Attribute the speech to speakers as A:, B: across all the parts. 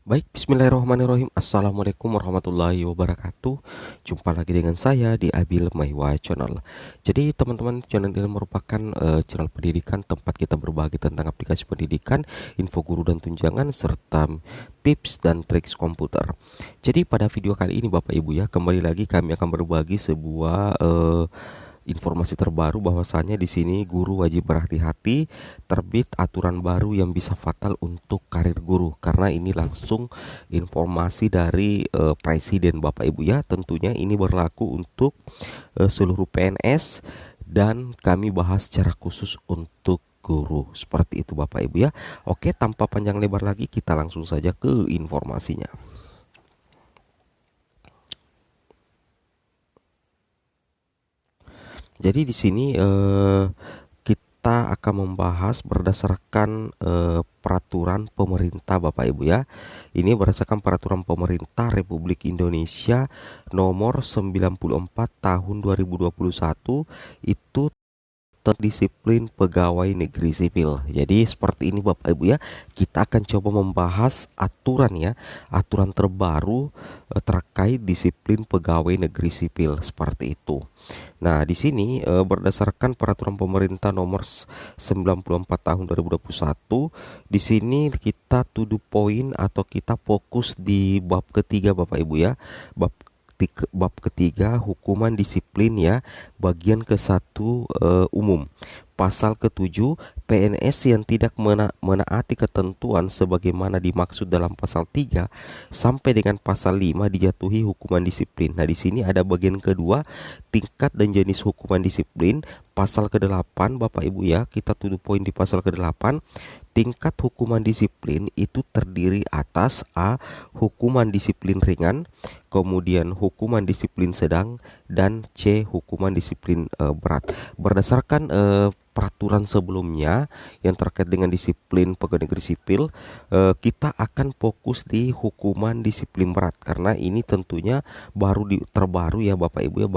A: Baik, bismillahirrahmanirrahim. Assalamualaikum warahmatullahi wabarakatuh. Jumpa lagi dengan saya di Abil Maiwa Channel. Jadi teman-teman, channel ini merupakan channel pendidikan tempat kita berbagi tentang aplikasi pendidikan, info guru dan tunjangan, serta tips dan trik komputer. Jadi pada video kali ini Bapak Ibu ya, kembali lagi kami akan berbagi sebuah informasi terbaru bahwasanya di sini guru wajib berhati-hati terbit aturan baru yang bisa fatal untuk karir guru, karena ini langsung informasi dari Presiden Bapak Ibu ya. Tentunya ini berlaku untuk seluruh PNS dan kami bahas secara khusus untuk guru. Seperti itu Bapak Ibu ya. Oke, tanpa panjang lebar lagi kita langsung saja ke informasinya. Jadi di sini kita akan membahas berdasarkan peraturan pemerintah Bapak Ibu ya. Ini berdasarkan peraturan pemerintah Republik Indonesia nomor 94 tahun 2021, itu disiplin pegawai negeri sipil. Jadi seperti ini Bapak Ibu ya. Kita akan coba membahas aturan ya, aturan terbaru terkait disiplin pegawai negeri sipil seperti itu. Nah, di sini berdasarkan peraturan pemerintah nomor 94 tahun 2021, di sini kita to the point atau kita fokus di bab ketiga Bapak Ibu ya. Bab ketiga, hukuman disiplin ya, bagian ke-1 umum. Pasal ke-7, PNS yang tidak menaati ketentuan sebagaimana dimaksud dalam pasal 3 sampai dengan pasal 5 dijatuhi hukuman disiplin. Nah, di sini ada bagian kedua, tingkat dan jenis hukuman disiplin. Pasal ke-8 Bapak Ibu ya, kita tuduh poin di pasal ke-8. Tingkat hukuman disiplin itu terdiri atas A. Hukuman disiplin ringan, kemudian hukuman disiplin sedang, dan C. Hukuman disiplin berat. Berdasarkan peraturan sebelumnya yang terkait dengan disiplin pegawai negeri sipil, kita akan fokus di hukuman disiplin berat, karena ini tentunya terbaru ya Bapak Ibu ya,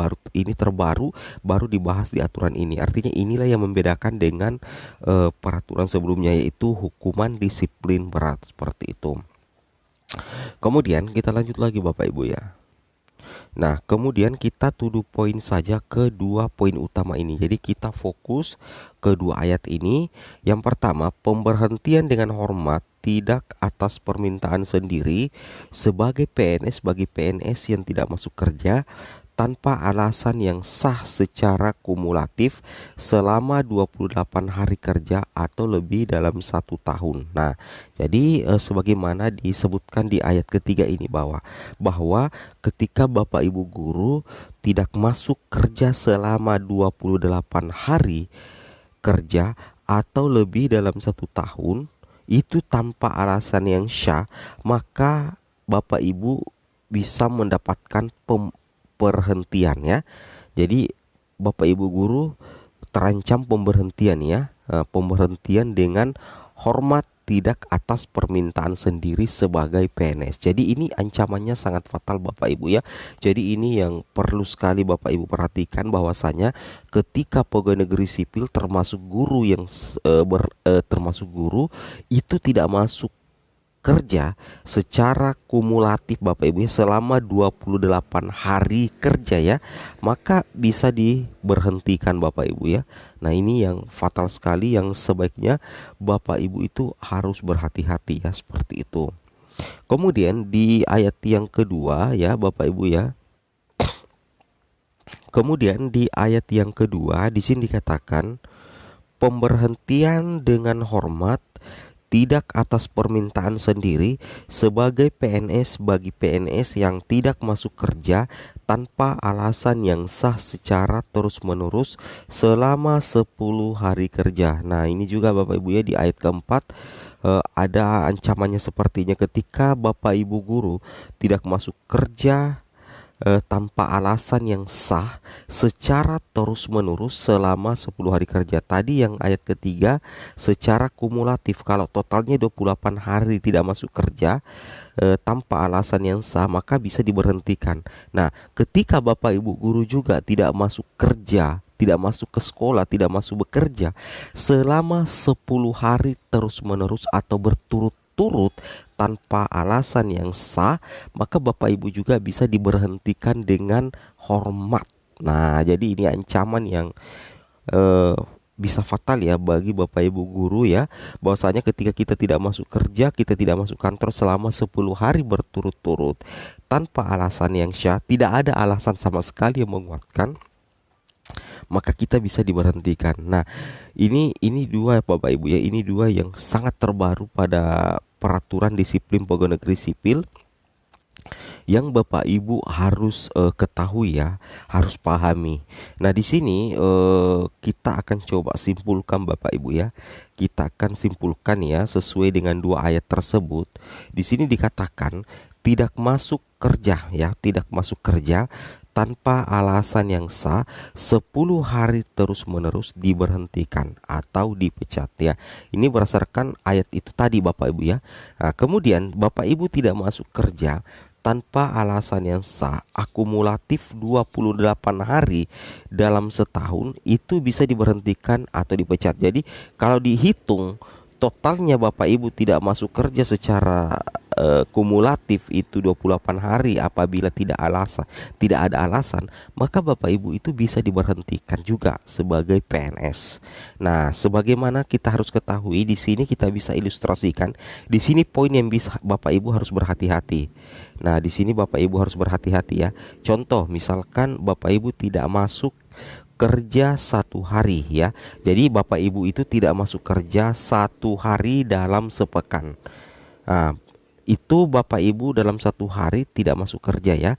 A: baru dibahas di aturan ini. Artinya inilah yang membedakan dengan peraturan sebelumnya, yaitu hukuman disiplin berat seperti itu. Kemudian kita lanjut lagi Bapak Ibu ya. Nah, kemudian kita tuduh poin saja ke dua poin utama ini. Jadi kita fokus ke dua ayat ini. Yang pertama, pemberhentian dengan hormat tidak atas permintaan sendiri sebagai PNS bagi PNS yang tidak masuk kerja tanpa alasan yang sah secara kumulatif selama 28 hari kerja atau lebih dalam 1 tahun. Nah, jadi sebagaimana disebutkan di ayat ketiga ini bahwa ketika Bapak Ibu guru tidak masuk kerja selama 28 hari kerja atau lebih dalam 1 tahun, itu tanpa alasan yang syah, maka Bapak Ibu bisa mendapatkan perhentian ya. Jadi Bapak Ibu guru terancam pemberhentian ya, pemberhentian dengan hormat tidak atas permintaan sendiri sebagai PNS. Jadi ini ancamannya sangat fatal Bapak Ibu ya. Jadi ini yang perlu sekali Bapak Ibu perhatikan, bahwasanya ketika pegawai negeri sipil termasuk guru yang termasuk guru itu tidak masuk kerja secara kumulatif Bapak Ibu ya, selama 28 hari kerja ya, maka bisa diberhentikan Bapak Ibu ya. Nah, ini yang fatal sekali, yang sebaiknya Bapak Ibu itu harus berhati-hati ya, seperti itu. Kemudian di ayat yang kedua ya Bapak Ibu ya. Kemudian di ayat yang kedua di sini dikatakan pemberhentian dengan hormat tidak atas permintaan sendiri sebagai PNS bagi PNS yang tidak masuk kerja tanpa alasan yang sah secara terus-menerus selama 10 hari kerja. Nah, ini juga Bapak Ibu ya, di ayat keempat ada ancamannya sepertinya, ketika Bapak Ibu guru tidak masuk kerja tanpa alasan yang sah secara terus-menerus selama 10 hari kerja. Tadi yang ayat ketiga secara kumulatif, kalau totalnya 28 hari tidak masuk kerja tanpa alasan yang sah, maka bisa diberhentikan. Nah, ketika Bapak Ibu guru juga tidak masuk kerja, tidak masuk ke sekolah, tidak masuk bekerja selama 10 hari terus-menerus atau berturut berturut-turut tanpa alasan yang sah, maka Bapak Ibu juga bisa diberhentikan dengan hormat. Nah, jadi ini ancaman yang eh, bisa fatal ya bagi Bapak Ibu guru ya, bahwasanya ketika kita tidak masuk kerja, kita tidak masuk kantor selama 10 hari berturut-turut tanpa alasan yang syah, tidak ada alasan sama sekali yang menguatkan, maka kita bisa diberhentikan. Nah, ini dua Bapak Ibu ya, ini dua yang sangat terbaru pada peraturan disiplin pegawai negeri sipil yang Bapak Ibu harus ketahui ya, harus pahami. Nah, di sini kita akan coba simpulkan Bapak Ibu ya. Kita akan simpulkan ya sesuai dengan dua ayat tersebut. Di sini dikatakan tidak masuk kerja ya, tidak masuk kerja tanpa alasan yang sah 10 hari terus-menerus diberhentikan atau dipecat ya. Ini berdasarkan ayat itu tadi Bapak Ibu ya. Nah, kemudian Bapak Ibu tidak masuk kerja tanpa alasan yang sah akumulatif 28 hari dalam setahun, itu bisa diberhentikan atau dipecat. Jadi kalau dihitung totalnya Bapak Ibu tidak masuk kerja secara kumulatif itu 28 hari, apabila tidak ada alasan, maka Bapak Ibu itu bisa diberhentikan juga sebagai PNS. Nah, sebagaimana kita harus ketahui, di sini kita bisa ilustrasikan. Di sini poin yang bisa Bapak Ibu harus berhati-hati. Nah, di sini Bapak Ibu harus berhati-hati ya. Contoh, misalkan Bapak Ibu tidak masuk kerja 1 hari ya. Jadi Bapak Ibu itu tidak masuk kerja 1 hari dalam sepekan. Nah, itu Bapak Ibu dalam 1 hari tidak masuk kerja ya.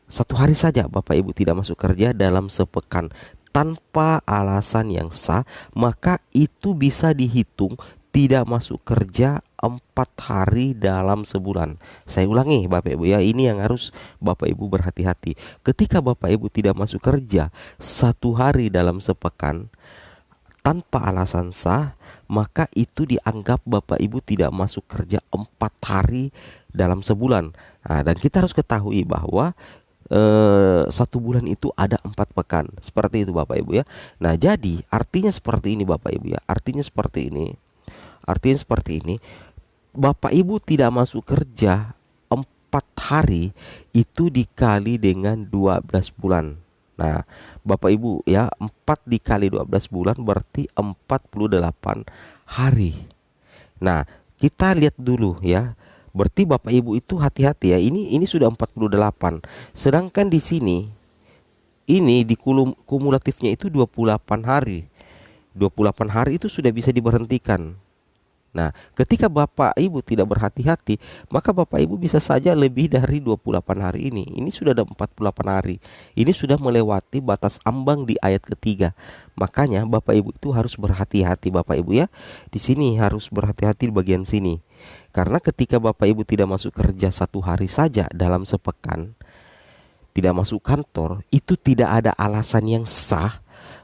A: 1 hari saja Bapak Ibu tidak masuk kerja dalam sepekan tanpa alasan yang sah, maka itu bisa dihitung tidak masuk kerja 4 hari dalam sebulan. Saya ulangi Bapak Ibu ya, ini yang harus Bapak Ibu berhati-hati. Ketika Bapak Ibu tidak masuk kerja 1 hari dalam sepekan tanpa alasan sah, maka itu dianggap Bapak Ibu tidak masuk kerja 4 hari dalam sebulan. Nah, dan kita harus ketahui bahwa 1 bulan itu ada 4 pekan. Seperti itu Bapak Ibu ya. Nah, jadi artinya seperti ini Bapak Ibu ya. Artinya seperti ini. Bapak Ibu tidak masuk kerja 4 hari itu dikali dengan 12 bulan. Nah, Bapak Ibu ya, 4 dikali 12 bulan berarti 48 hari. Nah, kita lihat dulu ya. Berarti Bapak Ibu itu hati-hati ya. Ini sudah 48. Sedangkan di sini ini di kumulatifnya itu 28 hari. 28 hari itu sudah bisa diberhentikan. Nah, ketika Bapak Ibu tidak berhati-hati, maka Bapak Ibu bisa saja lebih dari 28 hari ini. Ini sudah ada 48 hari. Ini sudah melewati batas ambang di ayat ketiga. Makanya Bapak Ibu itu harus berhati-hati Bapak Ibu ya. Di sini harus berhati-hati di bagian sini. Karena ketika Bapak Ibu tidak masuk kerja 1 hari saja dalam sepekan, tidak masuk kantor, itu tidak ada alasan yang sah,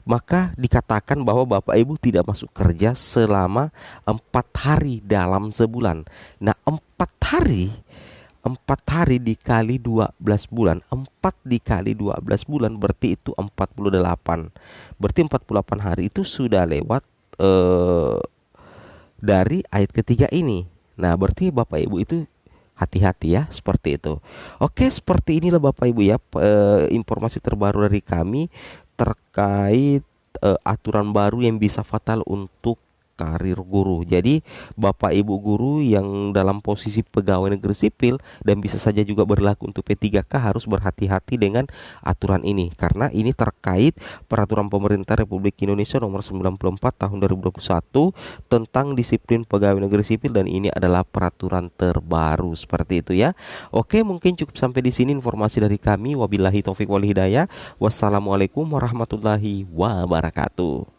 A: maka dikatakan bahwa Bapak Ibu tidak masuk kerja selama 4 hari dalam sebulan. Nah, 4 hari dikali 12 bulan, 4 dikali 12 bulan berarti itu 48. Berarti 48 hari itu sudah lewat dari ayat ketiga ini. Nah, berarti Bapak Ibu itu hati-hati ya, seperti itu. Oke, seperti inilah Bapak Ibu ya, informasi terbaru dari kami terkait aturan baru yang bisa fatal untuk karir guru. Jadi Bapak Ibu guru yang dalam posisi pegawai negeri sipil dan bisa saja juga berlaku untuk P3K harus berhati-hati dengan aturan ini, karena ini terkait peraturan pemerintah Republik Indonesia nomor 94 tahun 2021 tentang disiplin pegawai negeri sipil, dan ini adalah peraturan terbaru seperti itu ya. Oke, mungkin cukup sampai di sini informasi dari kami. Wabillahi taufik wal hidayah. Wassalamualaikum warahmatullahi wabarakatuh.